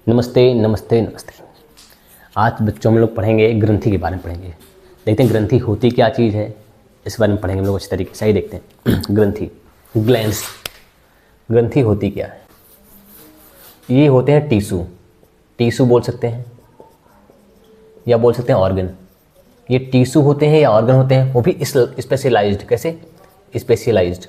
नमस्ते नमस्ते नमस्ते। आज बच्चों हम लोग पढ़ेंगे ग्रंथि के बारे में पढ़ेंगे। देखते हैं ग्रंथि होती क्या चीज़ है, इस बारे में पढ़ेंगे हम लोग अच्छी तरीके से। ही देखते हैं ग्रंथि, ग्लैंड्स। ग्रंथि होती क्या है? ये होते हैं टिश्यू, टिश्यू बोल सकते हैं या बोल सकते हैं ऑर्गन। ये टिश्यू होते हैं या ऑर्गन होते हैं, वो भी स्पेशलाइज्ड। कैसे स्पेशलाइज्ड?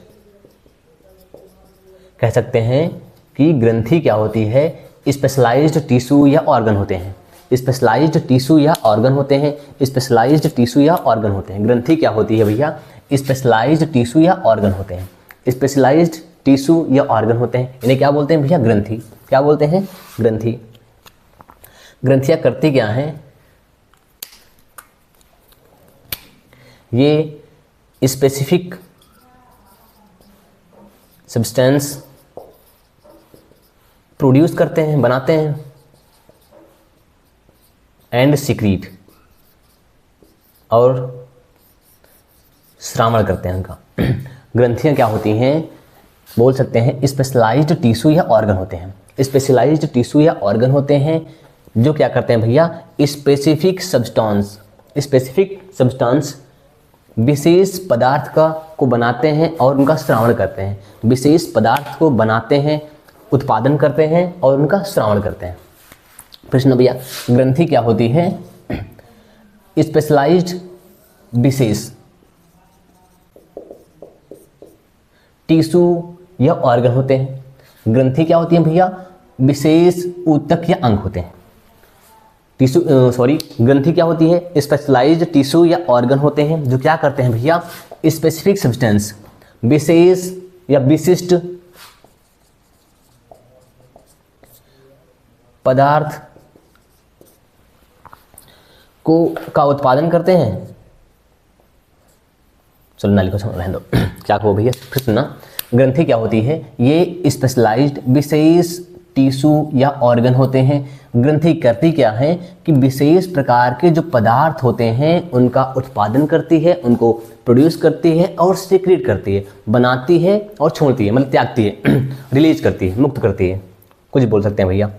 कह सकते हैं कि ग्रंथि क्या होती है, स्पेशलाइज्ड टिश्यू या ऑर्गन होते हैं। स्पेशलाइज्ड टिश्यू या ऑर्गन होते हैं, स्पेशलाइज्ड टिश्यू या ऑर्गन होते हैं। ग्रंथि क्या होती है भैया? स्पेशलाइज्ड टिश्यू या ऑर्गन होते हैं। स्पेशलाइज्ड टिश्यू या ऑर्गन होते हैं, इन्हें क्या बोलते हैं भैया? ग्रंथि। क्या बोलते हैं? ग्रंथि। ग्रंथियां करती क्या हैं? ये स्पेसिफिक सब्सटेंस प्रोड्यूस करते हैं, बनाते हैं, एंड सिक्रीट, और श्रावण करते हैं उनका। ग्रंथियां क्या होती हैं? बोल सकते हैं स्पेशलाइज्ड टिश्यू या ऑर्गन होते हैं। स्पेशलाइज्ड टिश्यू या ऑर्गन होते हैं जो क्या करते हैं भैया? स्पेसिफिक सब्सटेंस विशेष पदार्थ को बनाते हैं और उनका श्रावण करते हैं। विशेष पदार्थ को बनाते हैं, उत्पादन करते हैं और उनका श्रावण करते हैं। प्रश्न भैया, ग्रंथि क्या होती है? स्पेशलाइज्ड विशेष टिश्यू या ऑर्गन होते हैं। ग्रंथि क्या होती है भैया? विशेष ऊतक या अंग होते हैं। ग्रंथि क्या होती है? स्पेशलाइज्ड टिश्यू या ऑर्गन होते हैं जो क्या करते हैं भैया? स्पेसिफिक सब्सटेंस, विशेष या विशिष्ट पदार्थ का उत्पादन करते हैं। चलो ना लिखो, रहने दो। क्या कहो भैया, फिर सुनना। ग्रंथि क्या होती है? ये स्पेशलाइज्ड विशेष टिश्यू या ऑर्गन होते हैं। ग्रंथि करती क्या है कि विशेष प्रकार के जो पदार्थ होते हैं उनका उत्पादन करती है, उनको प्रोड्यूस करती है और सीक्रेट करती है, बनाती है और छोड़ती है, मतलब त्यागती है, रिलीज करती है, मुक्त करती है, कुछ बोल सकते हैं भैया।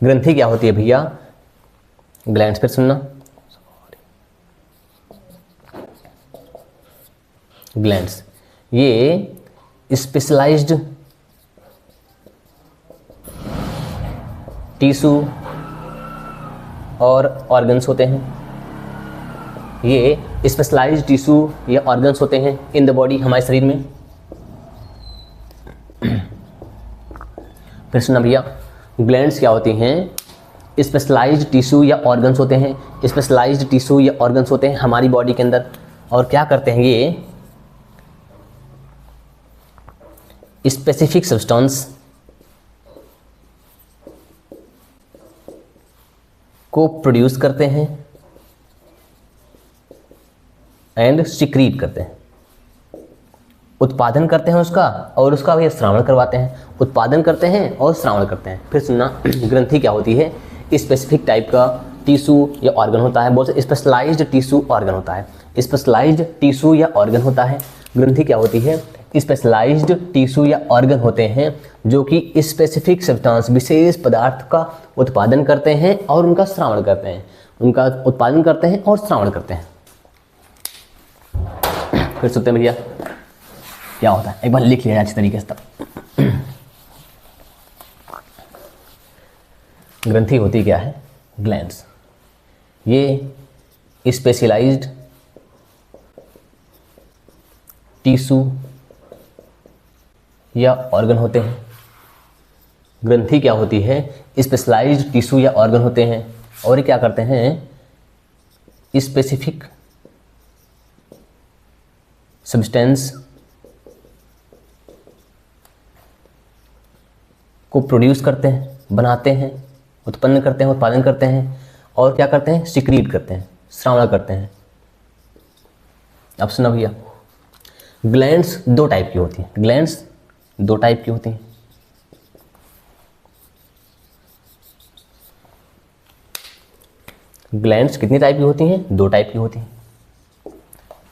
ग्रंथि क्या होती है भैया? ग्लैंड्स। फिर सुनना, ग्लैंड्स ये स्पेशलाइज्ड टिश्यू और ऑर्गन्स होते हैं। ये स्पेशलाइज्ड टिश्यू या ऑर्गन्स होते हैं इन द बॉडी, हमारे शरीर में। फिर सुना भैया, ग्लैंड्स क्या होती हैं? स्पेशलाइज्ड टिश्यू या ऑर्गन्स होते हैं। स्पेशलाइज्ड टिश्यू या ऑर्गन्स होते हैं हमारी बॉडी के अंदर, और क्या करते हैं? ये स्पेसिफिक सब्सटेंस को प्रोड्यूस करते हैं एंड सिक्रीट करते हैं, उत्पादन करते हैं उसका, और उसका भी श्रावण करवाते हैं। उत्पादन करते हैं और श्रावण करते हैं। फिर सुनना, ग्रंथि क्या होती है? स्पेसिफिक टाइप का टिश्यू या ऑर्गन होता है। बहुत स्पेशलाइज्ड टिश्यू ऑर्गन होता है। स्पेशलाइज्ड टिश्यू या ऑर्गन होता है। ग्रंथि क्या होती है? स्पेशलाइज्ड टिश्यू या ऑर्गन होते हैं जो कि स्पेसिफिक सब्सटेंस विशेष पदार्थ का उत्पादन करते हैं और उनका श्रावण करते हैं, उनका उत्पादन करते हैं और श्रावण करते हैं। फिर सुनते हैं भैया क्या होता है, एक बार लिख लिया अच्छी तरीके से तब। ग्रंथि होती क्या है? ग्लैंड्स। ये स्पेशलाइज्ड टिश्यू या ऑर्गन होते हैं। ग्रंथि क्या होती है? स्पेशलाइज्ड टिश्यू या ऑर्गन होते हैं, और ये क्या करते हैं? स्पेसिफिक सब्सटेंस को प्रोड्यूस करते हैं, बनाते हैं, उत्पन्न करते हैं, उत्पादन करते हैं, और क्या करते हैं? सिक्रीट करते हैं, श्रावण करते हैं। अब सुना भैया, ग्लैंड्स दो टाइप की होती हैं। ग्लैंड्स दो टाइप की होती हैं। ग्लैंड्स कितनी टाइप की होती हैं? दो टाइप की होती हैं।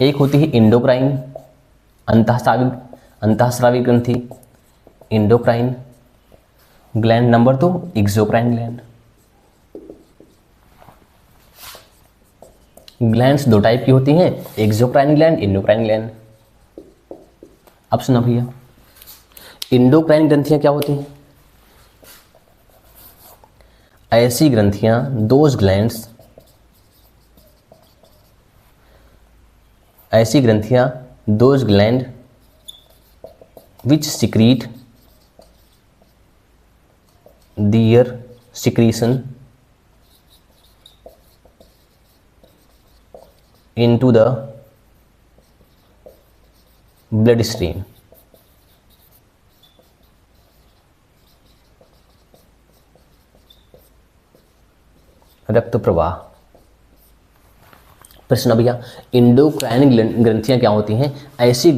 एक होती है इंडोक्राइन, अंतःस्रावी ग्रंथि, endocrine gland. Number 2 exocrine gland. Glands दो टाइप की होती हैं, एक्सोक्राइन ग्लैंड, इंडोक्राइन ग्लैंड। अब सुना भैया, इंडोक्राइन ग्रंथियां क्या होती हैं? ऐसी ग्रंथियां, दोज ग्लैंड्स, ऐसी ग्रंथियां, those gland which secrete their secretion into the blood stream। रक्त प्रवाह। प्रश्न भैया, इंडोक्राइन ग्रंथियां क्या होती हैं? ऐसी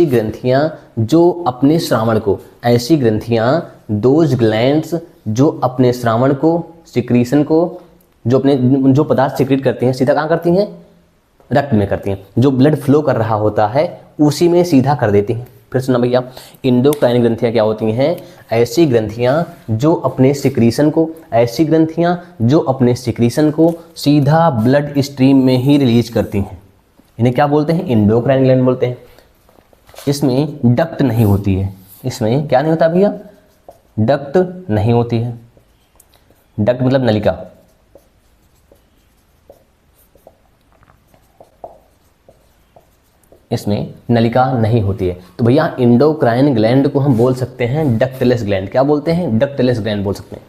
ग्रंथियां जो अपने श्रावण को, ऐसी ग्रंथियां, दोज ग्लैंड्स जो अपने श्रावण को, सिक्रीशन को, जो पदार्थ सिक्रीट करती हैं, सीधा कहाँ करती हैं? रक्त में करती हैं। जो ब्लड फ्लो कर रहा होता है उसी में सीधा कर देती हैं। फिर सुना भैया, इंडोक्राइन ग्रंथियां क्या होती हैं? ऐसी ग्रंथियां जो अपने सिक्रीशन को, ऐसी ग्रंथियां जो अपने सिक्रीशन को सीधा ब्लड स्ट्रीम में ही रिलीज करती हैं। इन्हें क्या बोलते हैं? इंडोक्राइन ग्लैंड बोलते हैं। इसमें डक्ट नहीं होती है। इसमें क्या नहीं होता भैया? डक्ट नहीं होती है। डक्ट मतलब नलिका। इसमें नलिका नहीं होती है। तो भैया इंडोक्राइन ग्लैंड को हम बोल सकते हैं डक्टलेस ग्लैंड। क्या बोलते हैं? डक्टलेस ग्लैंड बोल सकते हैं।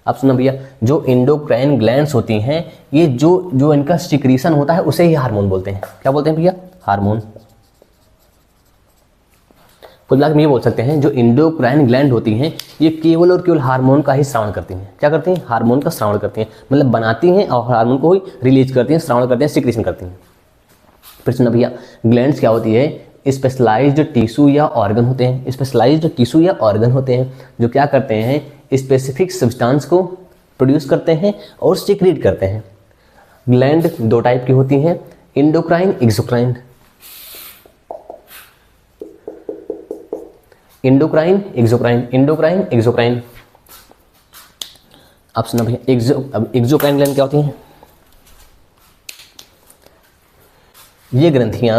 अब सुनो भैया, जो इंडोक्राइन ग्लैंड्स होती हैं, ये जो इनका सिक्रीशन होता है उसे ही हार्मोन बोलते हैं। क्या बोलते हैं भैया? हार्मोन। कुल मिलाकर हम ये बोल सकते हैं, जो इंडोक्राइन ग्लैंड होती हैं ये केवल और केवल हार्मोन का ही श्रावण करती हैं। क्या करती हैं? हार्मोन का श्रावण करती हैं, मतलब बनाती हैं और हार्मोन को ही रिलीज करती हैं, श्रावण करती हैं, सिक्रीशन करती हैं। फिर सुना भैया, ग्लैंड्स क्या होती है? स्पेशलाइज्ड टिश्यू या ऑर्गन होते हैं। स्पेशलाइज्ड टिश्यू या ऑर्गन होते हैं जो क्या करते हैं? स्पेसिफिक सब्सटेंस को प्रोड्यूस करते हैं और सिक्रीट करते हैं। ग्लैंड दो टाइप की होती हैं, endocrine, exocrine. Endocrine, exocrine, endocrine, exocrine. अब सुना भैया, एक्सोक्राइन ग्लैंड क्या होती हैं? ये ग्रंथियां,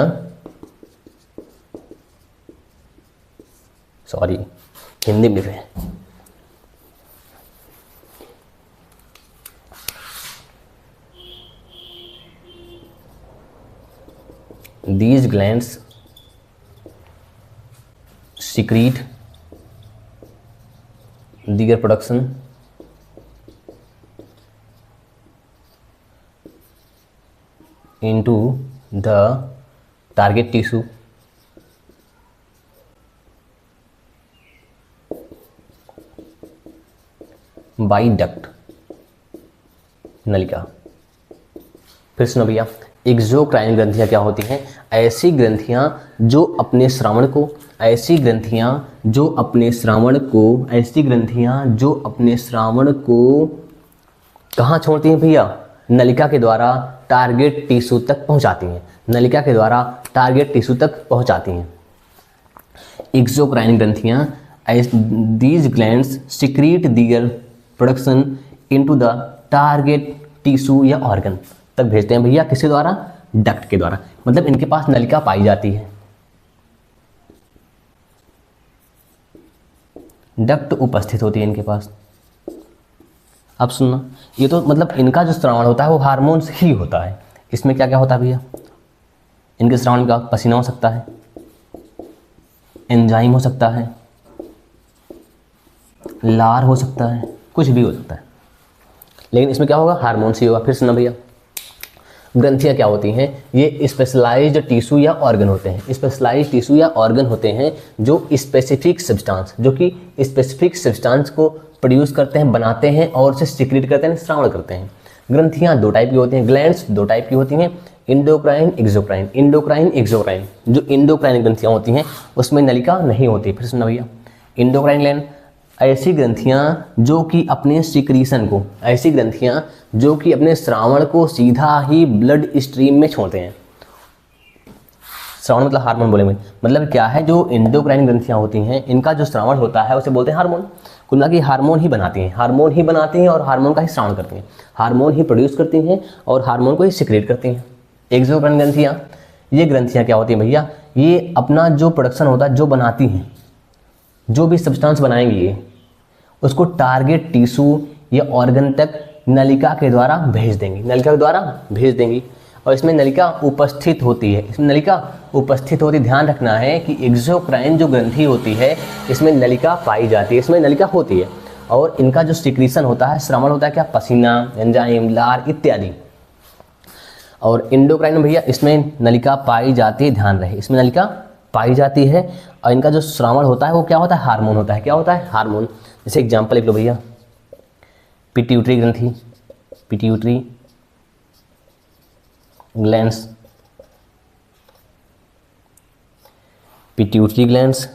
सॉरी हिंदी में लिख रहे हैं, these glands secrete their production into the target tissue by duct, नलिका। फिर सुनो भैया, एक्सोक्राइन ग्रंथियां क्या होती हैं? ऐसी ग्रंथियां जो अपने श्रावण को, ऐसी ग्रंथियां जो अपने श्रावण को, ऐसी ग्रंथियां जो अपने श्रावण को कहाँ छोड़ती हैं भैया? नलिका के द्वारा टारगेट टिश्यू तक पहुंचाती हैं। नलिका के द्वारा टारगेट टिश्यू तक पहुंचाती हैं। एक्सोक्राइन ग्रंथियां, these glands secrete their production into the target tissue या ऑर्गन तक भेजते हैं भैया। किसके द्वारा? डक्ट के द्वारा। मतलब इनके पास नलिका पाई जाती है, डक्ट उपस्थित होती है इनके पास। अब सुनना, ये तो मतलब इनका जो श्रावण होता है वो हार्मोन से ही होता है। इसमें क्या क्या होता है भैया? इनके श्रावण का पसीना हो सकता है, एंजाइम हो सकता है, लार हो सकता है, कुछ भी हो सकता है, लेकिन इसमें क्या होगा? हार्मोन से होगा। फिर सुनना भैया, ग्रंथियां क्या होती हैं? ये स्पेशलाइज्ड टिश्यू या ऑर्गन होते हैं। स्पेशलाइज्ड टिश्यू या ऑर्गन होते हैं जो स्पेसिफिक सब्सटेंस, जो कि स्पेसिफिक सब्सटेंस को प्रोड्यूस करते हैं, बनाते हैं और उसे सिक्रीट करते हैं, श्रावण करते हैं। ग्रंथियां दो टाइप की होती हैं, ग्लैंड्स दो टाइप की होती हैं, इंडोक्राइन, एक्सोक्राइन। Endocrine, exocrine. जो इंडोक्राइन ग्रंथियां होती हैं उसमें नलिका नहीं होती। फिर सुनना भैया, इंडोक्राइन ग्लैंड ऐसी ग्रंथियां जो कि अपने सिक्रीशन को, ऐसी ग्रंथियां जो कि अपने श्रावण को सीधा ही ब्लड स्ट्रीम में छोड़ते हैं। श्रावण मतलब हार्मोन बोलेंगे, मतलब क्या है? जो इंडोक्राइन ग्रंथियां होती हैं इनका जो श्रावण होता है उसे बोलते हैं हार्मोन। कुल मिला के हार्मोन ही बनाती हैं, हार्मोन ही बनाती हैं और हार्मोन का ही स्रावण करती हैं, हार्मोन ही प्रोड्यूस करती हैं और हार्मोन को ही सिक्रेट करती हैं। एक्सोक्राइन ग्रंथियाँ, ये ग्रंथियाँ क्या होती हैं भैया, ये अपना जो प्रोडक्शन होता है, जो बनाती हैं, जो भी सब्सटेंस बनाएंगी ये, उसको टारगेट टिश्यू या ऑर्गन तक नलिका के द्वारा भेज देंगी, नलिका के द्वारा भेज देंगी। और इसमें नलिका उपस्थित होती है, इसमें नलिका उपस्थित होती, ध्यान रखना है कि एक्सोक्राइन जो ग्रंथि होती है इसमें नलिका पाई जाती है, इसमें नलिका होती है। और इनका जो सिक्रीशन होता है, स्रावण होता है क्या, पसीना, एंजाइम, लार इत्यादि। और एंडोक्राइन में भैया इसमें नलिका पाई जाती है, ध्यान रहे इसमें नलिका पाई जाती है। और इनका जो स्रावण होता है वो क्या होता है, हार्मोन होता है, क्या होता है, हार्मोन। जैसे एग्जाम्पल लिख लो भैया, पिट्यूटरी ग्रंथि, pituitary glands, pituitary glands,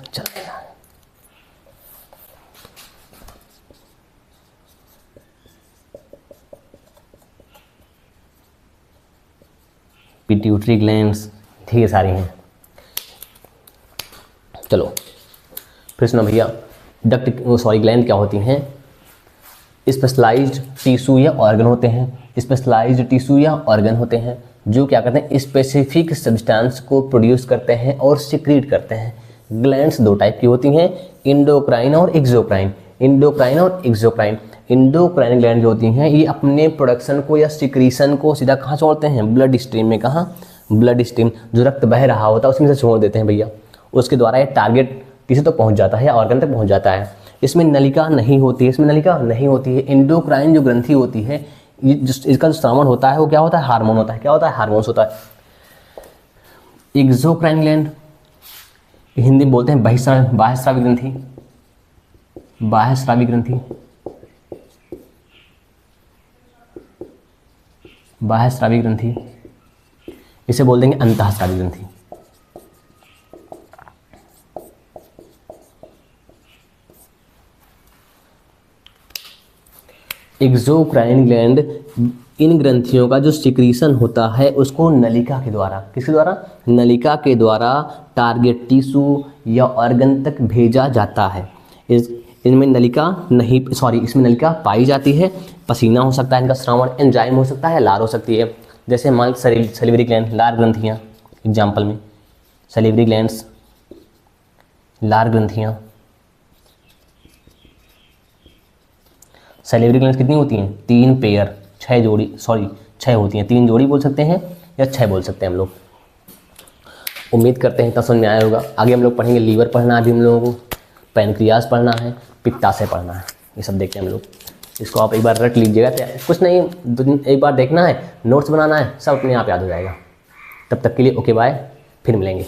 pituitary glands, ठीक है, सारी हैं। चलो फिर सुनो भैया, डक्ट सॉरी ग्लैंड क्या होती हैं, स्पेशलाइज्ड टिश्यू या ऑर्गन होते हैं, स्पेशलाइज्ड टिश्यू या ऑर्गन होते हैं जो क्या करते हैं, स्पेसिफिक सब्सटेंस को प्रोड्यूस करते हैं और सिक्रीट करते हैं। ग्लैंड्स दो टाइप की होती हैं, इंडोक्राइन और एक्सोक्राइन, इंडोक्राइन और एक्सोक्राइन। इंडोक्राइन ग्लैंड जो होती हैं ये अपने प्रोडक्शन को या सिक्रीशन को सीधा कहाँ छोड़ते हैं, ब्लड स्ट्रीम में, कहाँ, ब्लड स्ट्रीम, जो रक्त बह रहा होता है उसमें से छोड़ देते हैं भैया, उसके द्वारा ये टारगेट किसी तो पहुँच जाता है या ऑर्गन तक पहुँच जाता है। इसमें नलिका नहीं होती है, इसमें नलिका नहीं होती है। इंडोक्राइन जो ग्रंथि होती है, इसका जो स्रावण होता है वो क्या होता है, हार्मोन होता है, क्या होता है, हार्मोन्स होता है। एक्सोक्राइन ग्लैंड हिंदी में बोलते हैं बाह्यस्रावी ग्रंथि, बाह्यस्रावी ग्रंथि, बाह्यस्रावी ग्रंथि, इसे बोल देंगे अंतःस्रावी ग्रंथि। एक्सोक्राइन ग्लैंड, इन ग्रंथियों का जो सिक्रीशन होता है उसको नलिका के द्वारा, किसके द्वारा, नलिका के द्वारा टारगेट टिश्यू या ऑर्गन तक भेजा जाता है। इनमें नलिका नहीं, सॉरी इसमें नलिका पाई जाती है। पसीना हो सकता है इनका स्रावण, एंजाइम हो सकता है, लार हो सकती है। जैसे मान सलिवरी ग्लैंड, लार ग्रंथियाँ, एग्जाम्पल में सलिवरी ग्लैंड्स, लार ग्रंथियाँ। सैलिवरी ग्लैंड्स कितनी होती हैं, 3 पेयर, 6 जोड़ी, सॉरी 6 होती हैं, 3 जोड़ी बोल सकते हैं या 6 बोल सकते हैं हम लोग। उम्मीद करते हैं इतना समझ में आया होगा। आगे हम लोग पढ़ेंगे, लीवर पढ़ना है अभी हम लोगों को, पैनक्रियाज पढ़ना है, पित्ताशय पढ़ना है, ये सब देखते हैं हम लोग। इसको आप एक बार रट लीजिएगा, कुछ नहीं, एक बार देखना है, नोट्स बनाना है, सब अपने आप याद हो जाएगा। तब तक के लिए ओके बाय, फिर मिलेंगे।